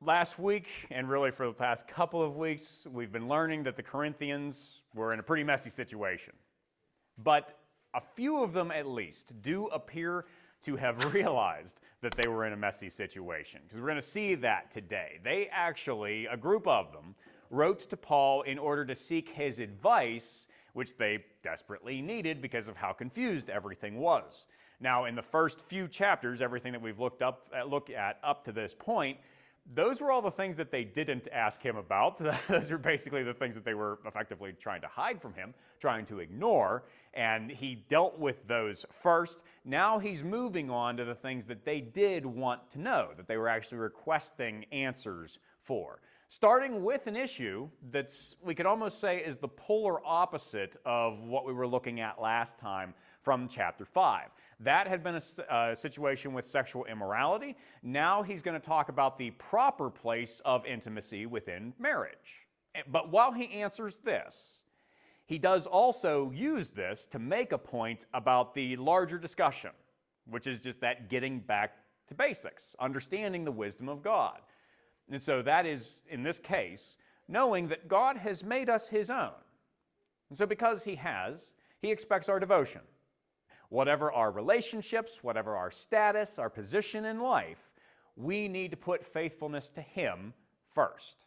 Last week, and really for the past couple of weeks, we've been learning that the Corinthians were in a pretty messy situation. But a few of them, at least, do appear to have realized that they were in a messy situation, because we're going to see that today. They actually, a group of them, wrote to Paul in order to seek his advice, which they desperately needed because of how confused everything was. Now, in the first few chapters, everything that we've looked at up to this point, those were all the things that they didn't ask him about. Those are basically the things that they were effectively trying to hide from him, trying to ignore, and he dealt with those first. Now he's moving on to the things that they did want to know, that they were actually requesting answers for. Starting with an issue that's, we could almost say, is the polar opposite of what we were looking at last time from chapter 5. That had been a situation with sexual immorality. Now he's going to talk about the proper place of intimacy within marriage. But while he answers this, he does also use this to make a point about the larger discussion, which is just that getting back to basics, understanding the wisdom of God. And so that is, in this case, knowing that God has made us his own. And so because he has, he expects our devotion. Whatever our relationships, whatever our status, our position in life, we need to put faithfulness to him first.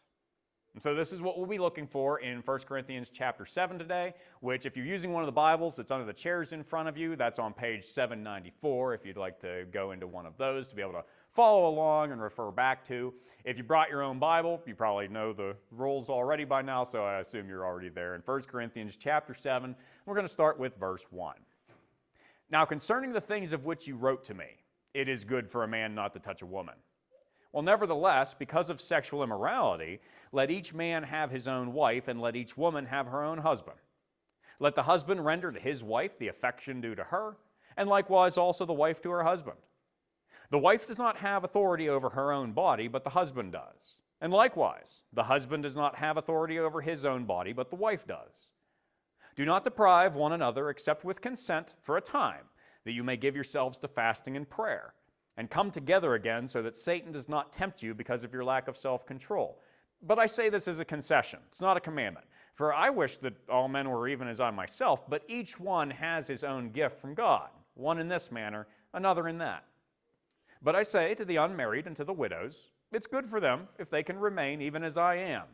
And so this is what we'll be looking for in 1 Corinthians chapter 7 today, which if you're using one of the Bibles that's under the chairs in front of you, that's on page 794 if you'd like to go into one of those to be able to follow along and refer back to. If you brought your own Bible, you probably know the rules already by now, so I assume you're already there. In 1 Corinthians chapter 7, we're going to start with verse 1. Now concerning the things of which you wrote to me, it is good for a man not to touch a woman. Well, nevertheless, because of sexual immorality, let each man have his own wife, and let each woman have her own husband. Let the husband render to his wife the affection due to her, and likewise also the wife to her husband. The wife does not have authority over her own body, but the husband does. And likewise, the husband does not have authority over his own body, but the wife does. Do not deprive one another except with consent for a time, that you may give yourselves to fasting and prayer, and come together again so that Satan does not tempt you because of your lack of self-control. But I say this as a concession. It's not a commandment. For I wish that all men were even as I myself, but each one has his own gift from God, one in this manner, another in that. But I say to the unmarried and to the widows, it's good for them if they can remain even as I am.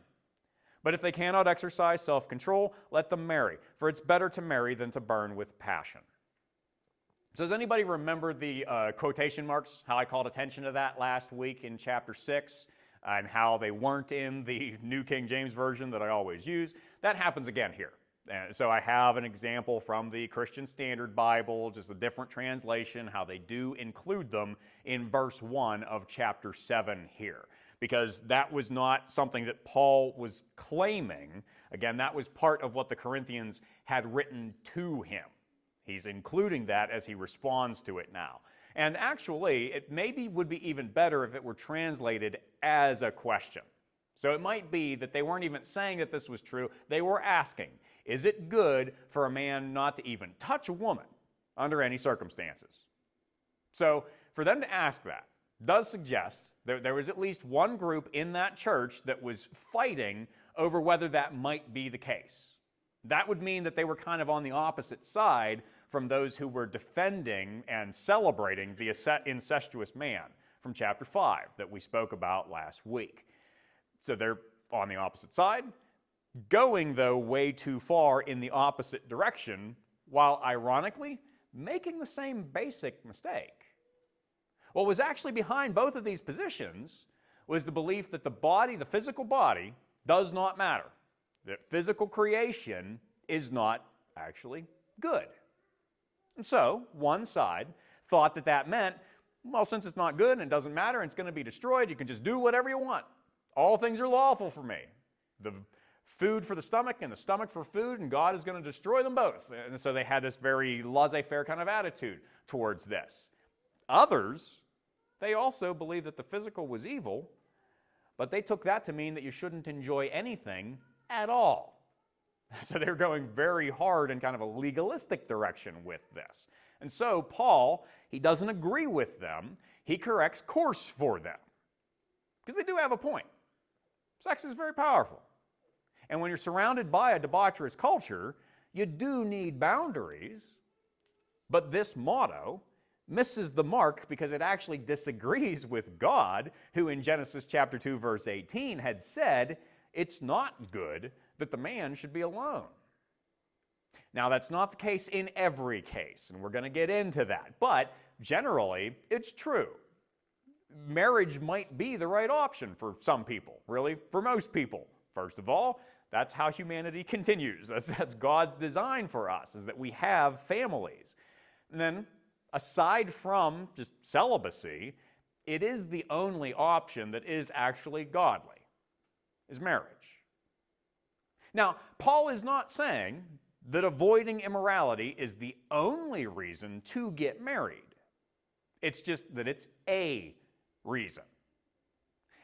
But if they cannot exercise self-control, let them marry, for it's better to marry than to burn with passion. So does anybody remember the quotation marks, how I called attention to that last week in chapter 6, and how they weren't in the New King James Version that I always use? That happens again here. So I have an example from the Christian Standard Bible, just a different translation, how they do include them in verse 1 of chapter 7 here. Because that was not something that Paul was claiming. Again, that was part of what the Corinthians had written to him. He's including that as he responds to it now. And actually, it maybe would be even better if it were translated as a question. So it might be that they weren't even saying that this was true. They were asking, is it good for a man not to even touch a woman under any circumstances? So for them to ask that does suggest that there was at least one group in that church that was fighting over whether that might be the case. That would mean that they were kind of on the opposite side from those who were defending and celebrating the incestuous man from chapter 5 that we spoke about last week. So they're on the opposite side, going, though, way too far in the opposite direction, while ironically making the same basic mistake. What was actually behind both of these positions was the belief that the body, the physical body, does not matter. That physical creation is not actually good. And so, one side thought that that meant, well, since it's not good and it doesn't matter and it's going to be destroyed, you can just do whatever you want. All things are lawful for me. The food for the stomach and the stomach for food, and God is going to destroy them both. And so they had this very laissez-faire kind of attitude towards this. Others, they also believed that the physical was evil, but they took that to mean that you shouldn't enjoy anything at all. So they're going very hard in kind of a legalistic direction with this. And so Paul, he doesn't agree with them. He corrects course for them. Because they do have a point. Sex is very powerful. And when you're surrounded by a debaucherous culture, you do need boundaries. But this motto misses the mark because it actually disagrees with God, who in Genesis chapter 2, verse 18 had said, it's not good that the man should be alone. Now, that's not the case in every case, and we're going to get into that. But generally, it's true. Marriage might be the right option for some people, really, for most people. First of all, that's how humanity continues. That's God's design for us, is that we have families. And then, aside from just celibacy, it is the only option that is actually godly, is marriage. Now, Paul is not saying that avoiding immorality is the only reason to get married. It's just that it's a reason.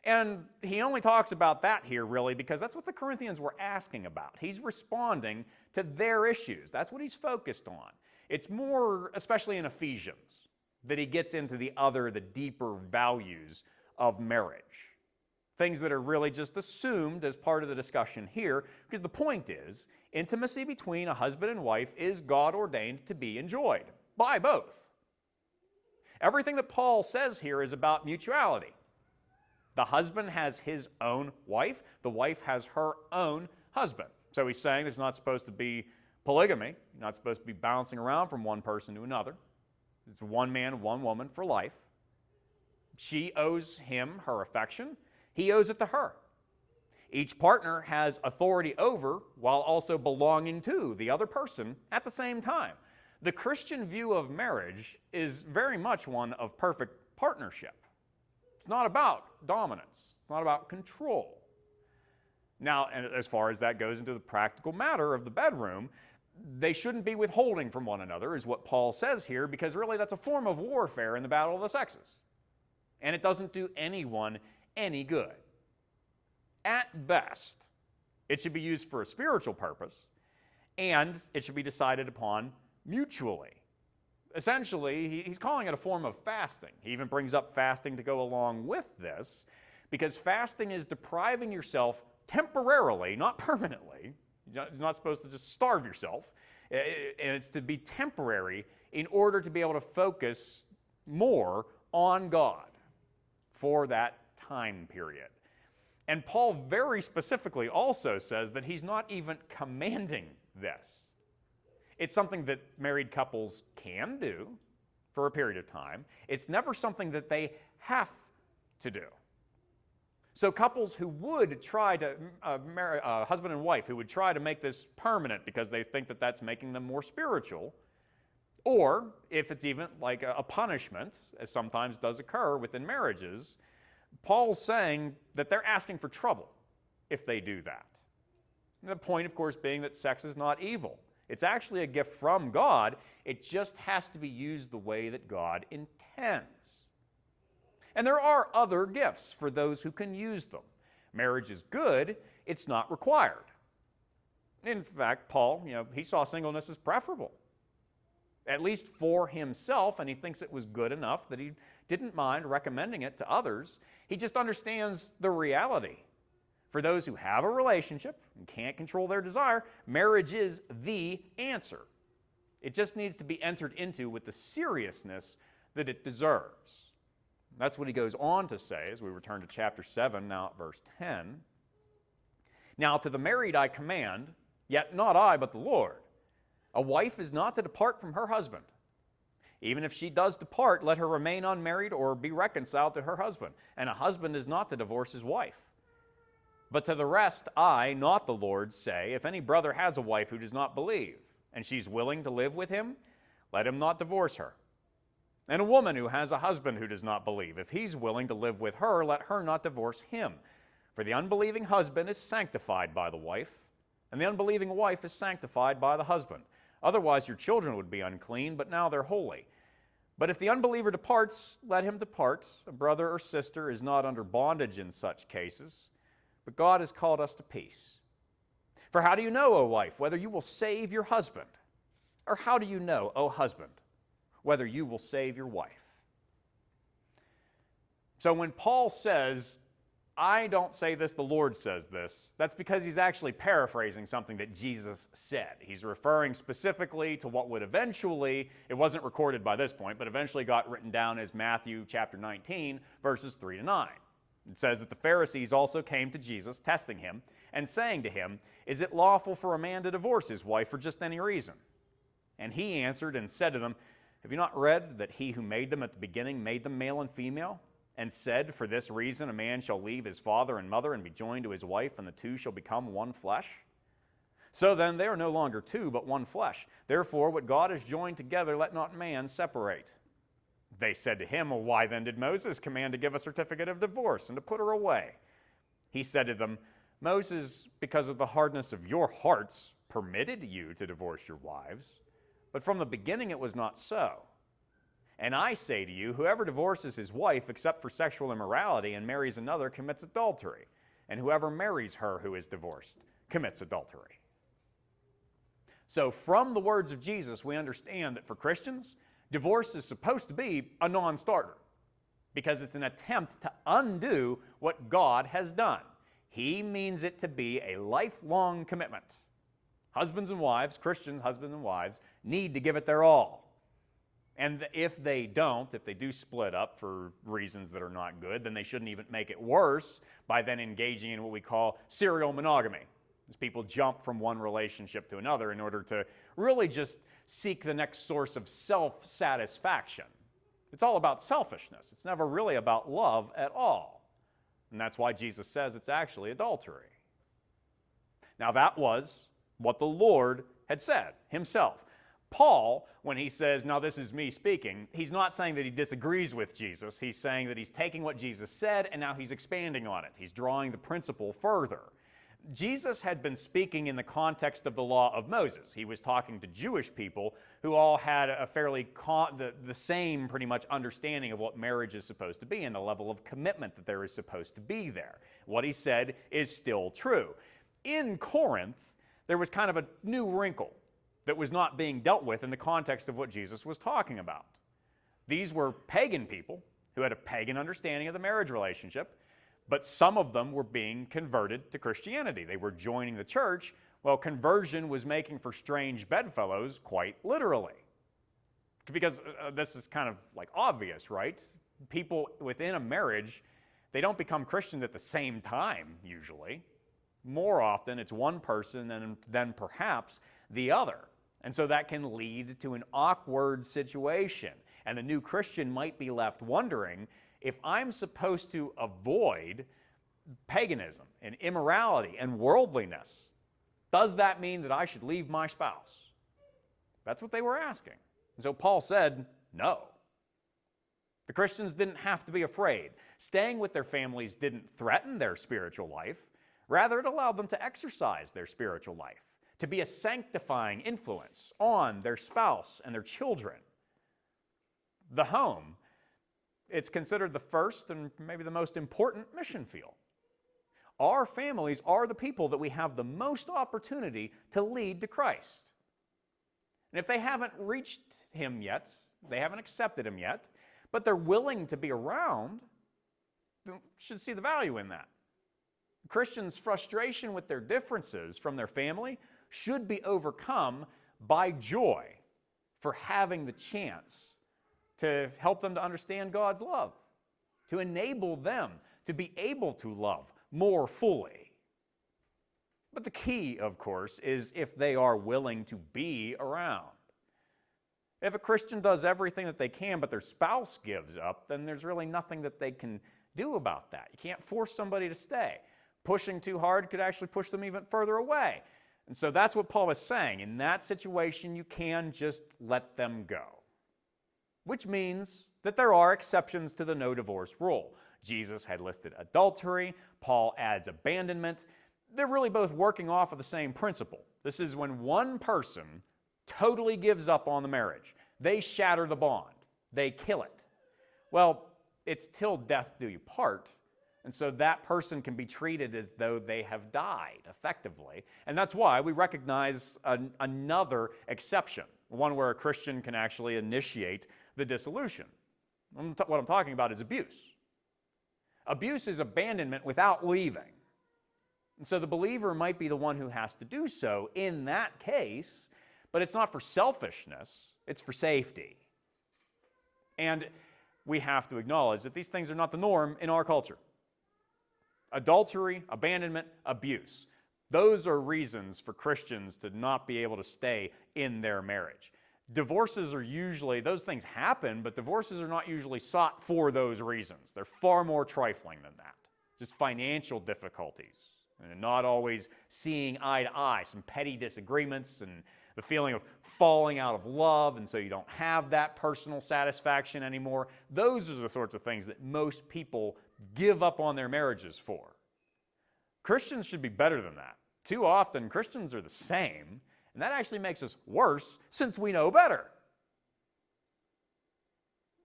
And he only talks about that here, really, because that's what the Corinthians were asking about. He's responding to their issues. That's what he's focused on. It's more, especially in Ephesians, that he gets into the deeper values of marriage. Things that are really just assumed as part of the discussion here, because the point is, intimacy between a husband and wife is God ordained to be enjoyed by both. Everything that Paul says here is about mutuality. The husband has his own wife, the wife has her own husband. So he's saying there's not supposed to be polygamy. You're not supposed to be bouncing around from one person to another. It's one man, one woman for life. She owes him her affection. He owes it to her. Each partner has authority over while also belonging to the other person at the same time. The Christian view of marriage is very much one of perfect partnership. It's not about dominance. It's not about control. Now, and as far as that goes into the practical matter of the bedroom, they shouldn't be withholding from one another, is what Paul says here, because really that's a form of warfare in the battle of the sexes. And it doesn't do anyone any good. At best, it should be used for a spiritual purpose, and it should be decided upon mutually. Essentially, he's calling it a form of fasting. He even brings up fasting to go along with this, because fasting is depriving yourself temporarily, not permanently. You're not supposed to just starve yourself, and it's to be temporary in order to be able to focus more on God for that time period. And Paul very specifically also says that he's not even commanding this. It's something that married couples can do for a period of time. It's never something that they have to do. So couples who would try to marry a husband and wife, who would try to make this permanent because they think that that's making them more spiritual, or if it's even like a punishment, as sometimes does occur within marriages, Paul's saying that they're asking for trouble if they do that. And the point, of course, being that sex is not evil. It's actually a gift from God. It just has to be used the way that God intends. And there are other gifts for those who can use them. Marriage is good, it's not required. In fact, Paul, he saw singleness as preferable, at least for himself, and he thinks it was good enough that he didn't mind recommending it to others. He just understands the reality. For those who have a relationship and can't control their desire, marriage is the answer. It just needs to be entered into with the seriousness that it deserves. That's what he goes on to say as we return to chapter 7, now at verse 10. Now to the married I command, yet not I, but the Lord. A wife is not to depart from her husband. Even if she does depart, let her remain unmarried or be reconciled to her husband. And a husband is not to divorce his wife. But to the rest I, not the Lord, say, if any brother has a wife who does not believe, and she's willing to live with him, let him not divorce her. And a woman who has a husband who does not believe, if he's willing to live with her, let her not divorce him. For the unbelieving husband is sanctified by the wife, and the unbelieving wife is sanctified by the husband. Otherwise your children would be unclean, but now they're holy. But if the unbeliever departs, let him depart. A brother or sister is not under bondage in such cases, but God has called us to peace. For how do you know, O wife, whether you will save your husband? Or how do you know, O husband, whether you will save your wife? So when Paul says I don't say this, the Lord says this. That's because he's actually paraphrasing something that Jesus said. He's referring specifically to what would eventually, it wasn't recorded by this point, but eventually got written down as Matthew chapter 19, verses 3 to 9. It says that the Pharisees also came to Jesus, testing him, and saying to him, "Is it lawful for a man to divorce his wife for just any reason?" And he answered and said to them, "Have you not read that he who made them at the beginning made them male and female? And said, for this reason a man shall leave his father and mother and be joined to his wife, and the two shall become one flesh? So then they are no longer two, but one flesh. Therefore what God has joined together, let not man separate." They said to him, "Well, why then did Moses command to give a certificate of divorce and to put her away?" He said to them, "Moses, because of the hardness of your hearts, permitted you to divorce your wives, but from the beginning it was not so. And I say to you, whoever divorces his wife except for sexual immorality and marries another commits adultery, and whoever marries her who is divorced commits adultery." So from the words of Jesus, we understand that for Christians, divorce is supposed to be a non-starter because it's an attempt to undo what God has done. He means it to be a lifelong commitment. Husbands and wives, Christian husbands and wives, need to give it their all. And if they don't, if they do split up for reasons that are not good, then they shouldn't even make it worse by then engaging in what we call serial monogamy. As people jump from one relationship to another in order to really just seek the next source of self-satisfaction. It's all about selfishness. It's never really about love at all. And that's why Jesus says it's actually adultery. Now that was what the Lord had said himself. Paul, when he says, "Now this is me speaking," he's not saying that he disagrees with Jesus. He's saying that he's taking what Jesus said and now he's expanding on it. He's drawing the principle further. Jesus had been speaking in the context of the law of Moses. He was talking to Jewish people who all had a fairly the same pretty much understanding of what marriage is supposed to be and the level of commitment that there is supposed to be there. What he said is still true. In Corinth, there was kind of a new wrinkle that was not being dealt with in the context of what Jesus was talking about. These were pagan people who had a pagan understanding of the marriage relationship, but some of them were being converted to Christianity. They were joining the church, while conversion was making for strange bedfellows quite literally. Because this is kind of like obvious, right? People within a marriage, they don't become Christians at the same time, usually. More often, it's one person and then perhaps the other. And so that can lead to an awkward situation. And the new Christian might be left wondering, if I'm supposed to avoid paganism and immorality and worldliness, does that mean that I should leave my spouse? That's what they were asking. And so Paul said, no. The Christians didn't have to be afraid. Staying with their families didn't threaten their spiritual life. Rather, it allowed them to exercise their spiritual life, to be a sanctifying influence on their spouse and their children. The home, it's considered the first and maybe the most important mission field. Our families are the people that we have the most opportunity to lead to Christ. And if they haven't reached Him yet, they haven't accepted Him yet, but they're willing to be around, they should see the value in that. Christians' frustration with their differences from their family should be overcome by joy for having the chance to help them to understand God's love, to enable them to be able to love more fully. But the key, of course, is if they are willing to be around. If a Christian does everything that they can, but their spouse gives up, then there's really nothing that they can do about that. You can't force somebody to stay. Pushing too hard could actually push them even further away. And so that's what Paul is saying. In that situation, you can just let them go. Which means that there are exceptions to the no divorce rule. Jesus had listed adultery. Paul adds abandonment. They're really both working off of the same principle. This is when one person totally gives up on the marriage. They shatter the bond. They kill it. Well, it's till death do you part. And so that person can be treated as though they have died, effectively. And that's why we recognize another exception, one where a Christian can actually initiate the dissolution. What I'm talking about is abuse. Abuse is abandonment without leaving. And so the believer might be the one who has to do so in that case, but it's not for selfishness, it's for safety. And we have to acknowledge that these things are not the norm in our culture. Adultery, abandonment, abuse. Those are reasons for Christians to not be able to stay in their marriage. Divorces are usually, those things happen, but divorces are not usually sought for those reasons. They're far more trifling than that. Just financial difficulties, and not always seeing eye to eye, some petty disagreements, and the feeling of falling out of love, and so you don't have that personal satisfaction anymore. Those are the sorts of things that most people give up on their marriages for. Christians should be better than that. Too often, Christians are the same, and that actually makes us worse since we know better.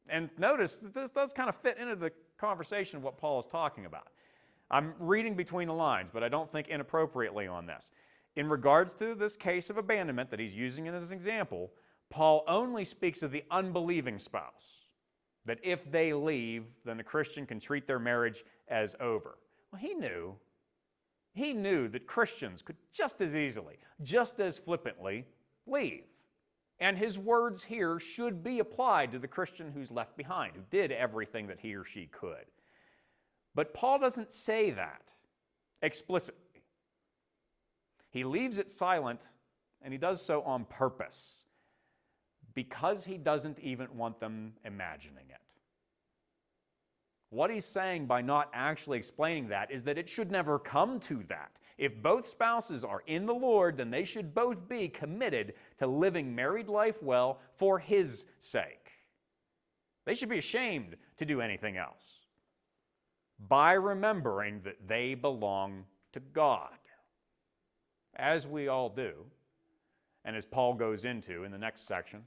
And notice that this does kind of fit into the conversation of what Paul is talking about. I'm reading between the lines, but I don't think inappropriately on this. In regards to this case of abandonment that he's using as an example, Paul only speaks of the unbelieving spouse, that if they leave, then a Christian can treat their marriage as over. Well, he knew that Christians could just as easily, just as flippantly, leave. And his words here should be applied to the Christian who's left behind, who did everything that he or she could. But Paul doesn't say that explicitly. He leaves it silent, and he does so on purpose, because he doesn't even want them imagining it. What he's saying by not actually explaining that is that it should never come to that. If both spouses are in the Lord, then they should both be committed to living married life well for His sake. They should be ashamed to do anything else by remembering that they belong to God, as we all do, and as Paul goes into in the next section.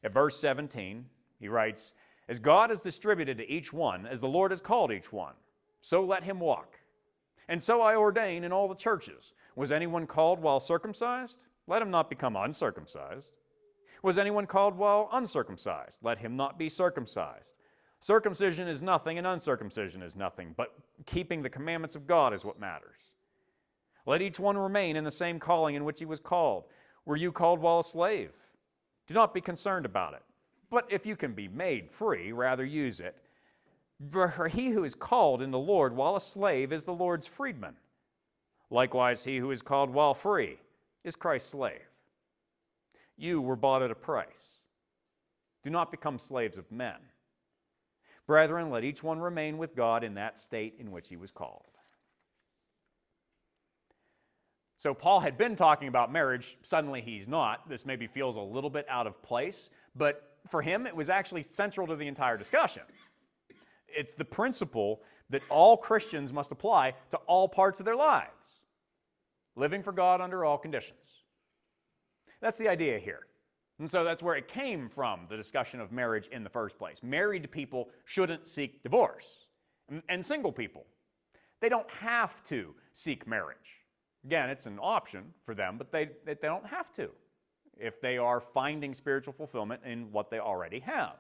At verse 17, he writes, "As God has distributed to each one, as the Lord has called each one, so let him walk. And so I ordain in all the churches. Was anyone called while circumcised? Let him not become uncircumcised. Was anyone called while uncircumcised? Let him not be circumcised. Circumcision is nothing and uncircumcision is nothing, but keeping the commandments of God is what matters. Let each one remain in the same calling in which he was called. Were you called while a slave? Do not be concerned about it. But if you can be made free, rather use it. For he who is called in the Lord while a slave is the Lord's freedman. Likewise, he who is called while free is Christ's slave. You were bought at a price. Do not become slaves of men. Brethren, let each one remain with God in that state in which he was called." So Paul had been talking about marriage. Suddenly he's not. This maybe feels a little bit out of place, but for him it was actually central to the entire discussion. It's the principle that all Christians must apply to all parts of their lives, living for God under all conditions. That's the idea here. And so that's where it came from, the discussion of marriage in the first place. Married people shouldn't seek divorce. And single people, they don't have to seek marriage. Again, it's an option for them, but they don't have to if they are finding spiritual fulfillment in what they already have.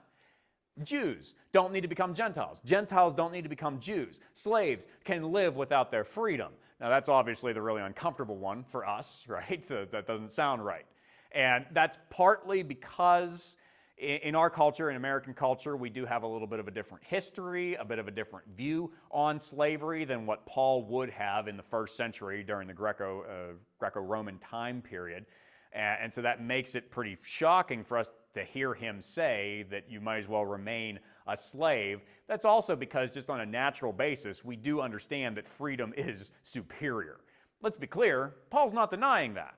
Jews don't need to become Gentiles. Gentiles don't need to become Jews. Slaves can live without their freedom. Now, that's obviously the really uncomfortable one for us, right? That doesn't sound right. And that's partly because in our culture, in American culture, we do have a little bit of a different history, a bit of a different view on slavery than what Paul would have in the first century during the Greco-Roman time period. And so that makes it pretty shocking for us to hear him say that you might as well remain a slave. That's also because just on a natural basis, we do understand that freedom is superior. Let's be clear, Paul's not denying that.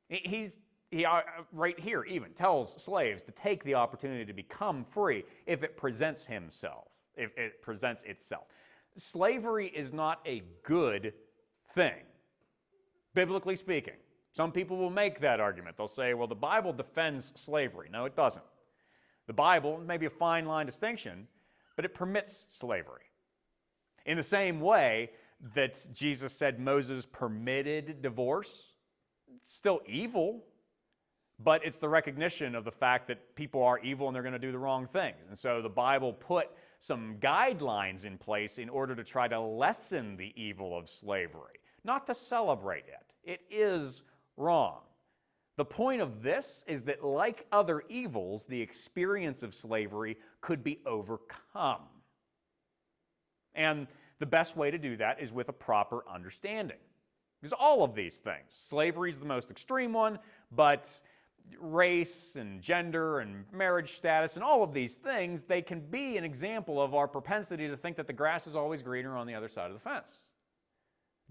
He right here even tells slaves to take the opportunity to become free if it presents itself. Slavery is not a good thing, biblically speaking. Some people will make that argument. They'll say, well, the Bible defends slavery. No, it doesn't. The Bible may be a fine line distinction, but it permits slavery. In the same way that Jesus said Moses permitted divorce, it's still evil, but it's the recognition of the fact that people are evil and they're going to do the wrong things. And so the Bible put some guidelines in place in order to try to lessen the evil of slavery, not to celebrate it. It is wrong. The point of this is that, like other evils, the experience of slavery could be overcome. And the best way to do that is with a proper understanding. Because all of these things, slavery is the most extreme one, but race and gender and marriage status and all of these things, they can be an example of our propensity to think that the grass is always greener on the other side of the fence.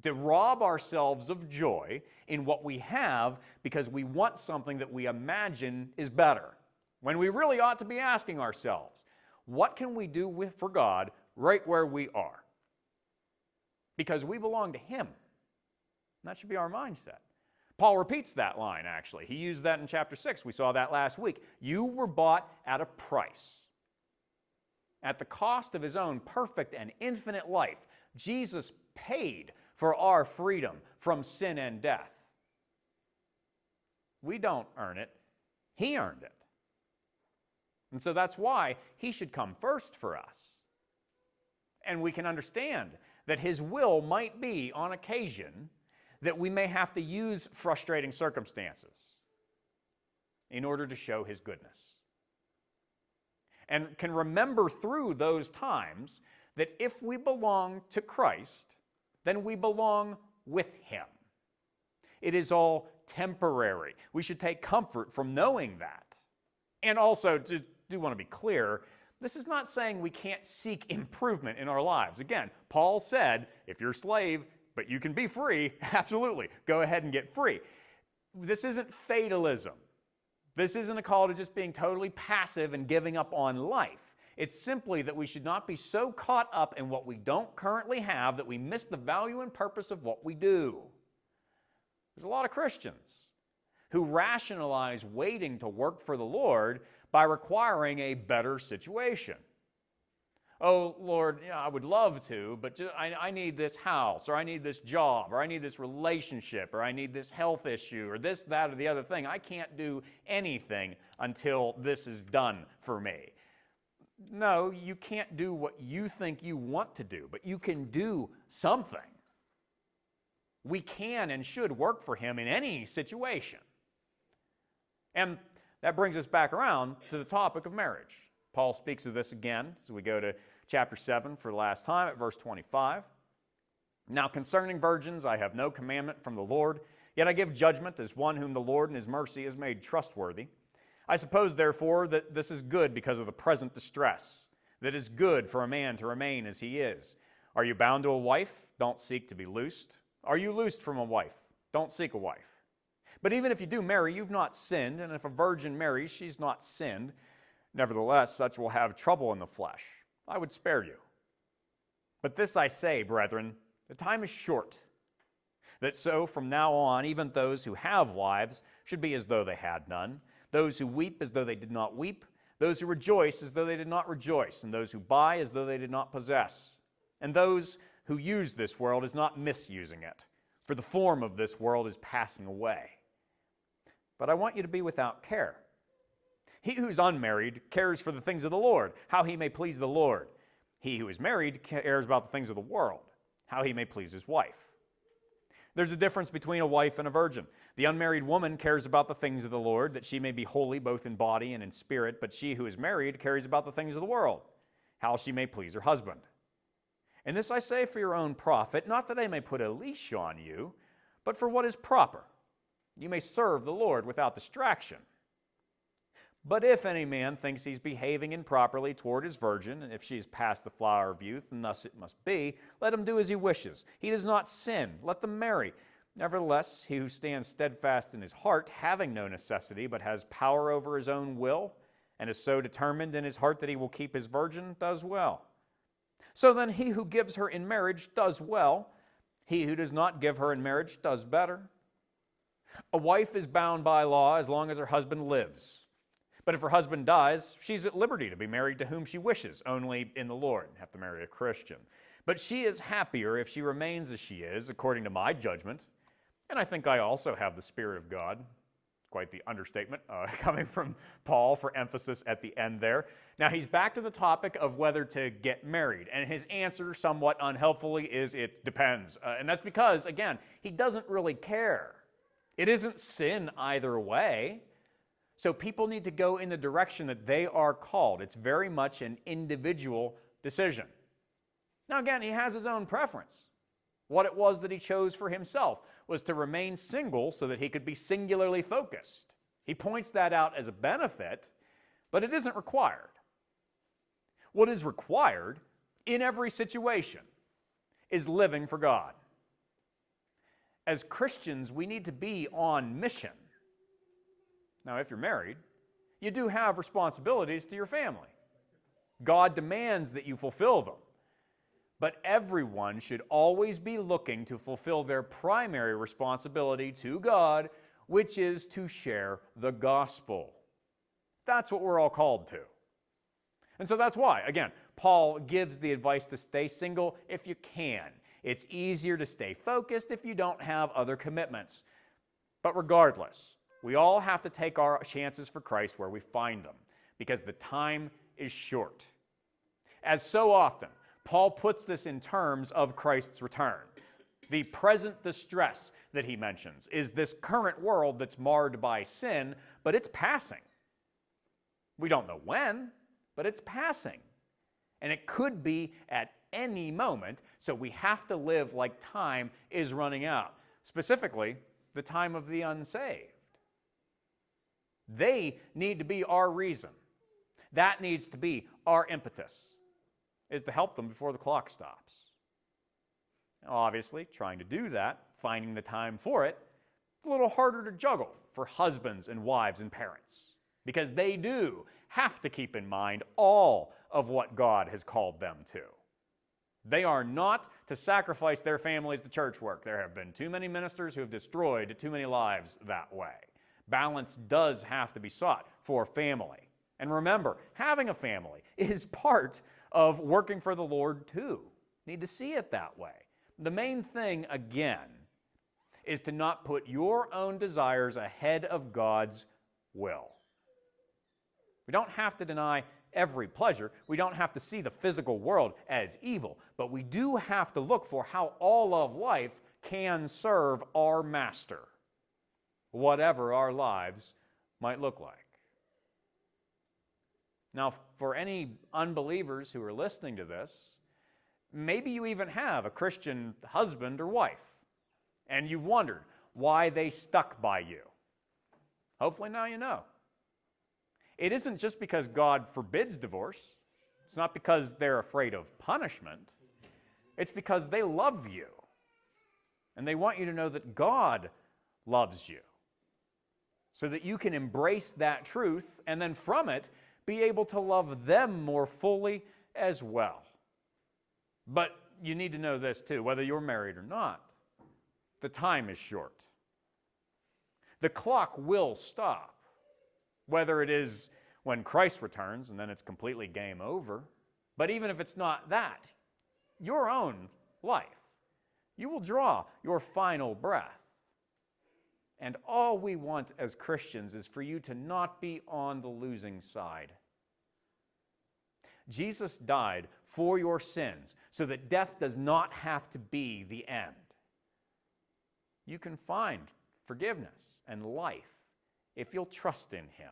To rob ourselves of joy in what we have because we want something that we imagine is better, when we really ought to be asking ourselves, what can we do for God right where we are? Because we belong to Him. That should be our mindset. Paul repeats that line, actually. He used that in chapter 6. We saw that last week. You were bought at a price. At the cost of His own perfect and infinite life, Jesus paid for our freedom from sin and death. We don't earn it. He earned it. And so that's why He should come first for us. And we can understand that His will might be, on occasion, that we may have to use frustrating circumstances in order to show His goodness. And can remember through those times that if we belong to Christ, then we belong with Him. It is all temporary. We should take comfort from knowing that. And also, do want to be clear, this is not saying we can't seek improvement in our lives. Again, Paul said, if you're a slave, but you can be free, absolutely, go ahead and get free. This isn't fatalism. This isn't a call to just being totally passive and giving up on life. It's simply that we should not be so caught up in what we don't currently have that we miss the value and purpose of what we do. There's a lot of Christians who rationalize waiting to work for the Lord by requiring a better situation. Oh, Lord, I would love to, but I need this house, or I need this job, or I need this relationship, or I need this health issue, or this, that, or the other thing. I can't do anything until this is done for me. No, you can't do what you think you want to do, but you can do something. We can and should work for Him in any situation. And that brings us back around to the topic of marriage. Paul speaks of this again as we go to chapter 7 for the last time at verse 25. Now concerning virgins, I have no commandment from the Lord, yet I give judgment as one whom the Lord in His mercy has made trustworthy. I suppose, therefore, that this is good because of the present distress, that it is good for a man to remain as he is. Are you bound to a wife? Don't seek to be loosed. Are you loosed from a wife? Don't seek a wife. But even if you do marry, you've not sinned, and if a virgin marries, she's not sinned. Nevertheless, such will have trouble in the flesh. I would spare you. But this I say, brethren, the time is short, that so from now on even those who have wives should be as though they had none, those who weep as though they did not weep, those who rejoice as though they did not rejoice, and those who buy as though they did not possess, and those who use this world as not misusing it, for the form of this world is passing away. But I want you to be without care. He who is unmarried cares for the things of the Lord, how he may please the Lord. He who is married cares about the things of the world, how he may please his wife. There's a difference between a wife and a virgin. The unmarried woman cares about the things of the Lord, that she may be holy both in body and in spirit, but she who is married cares about the things of the world, how she may please her husband. And this I say for your own profit, not that I may put a leash on you, but for what is proper. You may serve the Lord without distraction. But if any man thinks he's behaving improperly toward his virgin, and if she is past the flower of youth, and thus it must be, let him do as he wishes. He does not sin. Let them marry. Nevertheless, he who stands steadfast in his heart, having no necessity, but has power over his own will, and is so determined in his heart that he will keep his virgin, does well. So then he who gives her in marriage does well. He who does not give her in marriage does better. A wife is bound by law as long as her husband lives. But if her husband dies, she's at liberty to be married to whom she wishes, only in the Lord, have to marry a Christian. But she is happier if she remains as she is, according to my judgment. And I think I also have the Spirit of God. Quite the understatement coming from Paul for emphasis at the end there. Now he's back to the topic of whether to get married, and his answer, somewhat unhelpfully, is it depends. And that's because, again, he doesn't really care. It isn't sin either way. So people need to go in the direction that they are called. It's very much an individual decision. Now again, he has his own preference. What it was that he chose for himself was to remain single so that he could be singularly focused. He points that out as a benefit, but it isn't required. What is required in every situation is living for God. As Christians, we need to be on mission. Now, if you're married, you do have responsibilities to your family. God demands that you fulfill them. But everyone should always be looking to fulfill their primary responsibility to God, which is to share the gospel. That's what we're all called to. And so that's why, again, Paul gives the advice to stay single if you can. It's easier to stay focused if you don't have other commitments. But regardless, we all have to take our chances for Christ where we find them, because the time is short. As so often, Paul puts this in terms of Christ's return. The present distress that he mentions is this current world that's marred by sin, but it's passing. We don't know when, but it's passing. And it could be at any moment, so we have to live like time is running out. Specifically, the time of the unsaved. They need to be our reason. That needs to be our impetus, is to help them before the clock stops. Now, obviously, trying to do that, finding the time for it, it's a little harder to juggle for husbands and wives and parents, because they do have to keep in mind all of what God has called them to. They are not to sacrifice their families to church work. There have been too many ministers who have destroyed too many lives that way. Balance does have to be sought for family. And remember, having a family is part of working for the Lord too. Need to see it that way. The main thing, again, is to not put your own desires ahead of God's will. We don't have to deny every pleasure. We don't have to see the physical world as evil, but we do have to look for how all of life can serve our Master, whatever our lives might look like. Now, for any unbelievers who are listening to this, maybe you even have a Christian husband or wife, and you've wondered why they stuck by you. Hopefully now you know. It isn't just because God forbids divorce. It's not because they're afraid of punishment. It's because they love you. And they want you to know that God loves you, so that you can embrace that truth and then from it be able to love them more fully as well. But you need to know this too, whether you're married or not, the time is short. The clock will stop, whether it is when Christ returns and then it's completely game over, but even if it's not that, your own life, you will draw your final breath. And all we want as Christians is for you to not be on the losing side. Jesus died for your sins so that death does not have to be the end. You can find forgiveness and life if you'll trust in Him.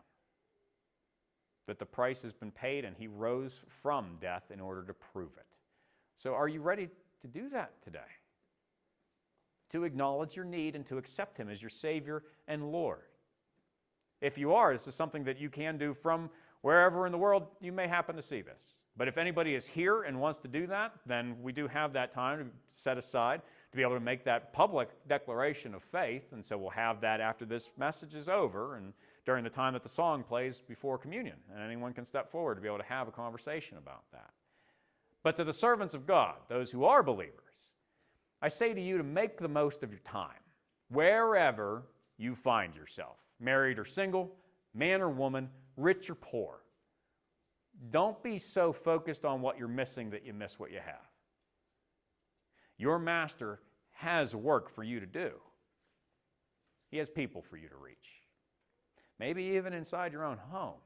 That the price has been paid and He rose from death in order to prove it. So are you ready to do that today? To acknowledge your need and to accept Him as your Savior and Lord. If you are, this is something that you can do from wherever in the world you may happen to see this. But if anybody is here and wants to do that, then we do have that time set aside to be able to make that public declaration of faith. And so we'll have that after this message is over and during the time that the song plays before communion. And anyone can step forward to be able to have a conversation about that. But to the servants of God, those who are believers, I say to you to make the most of your time, wherever you find yourself, married or single, man or woman, rich or poor. Don't be so focused on what you're missing that you miss what you have. Your Master has work for you to do. He has people for you to reach. maybe even inside your own home.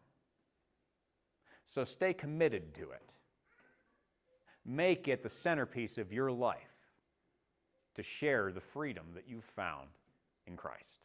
So stay committed to it. Make it the centerpiece of your life to share the freedom that you've found in Christ.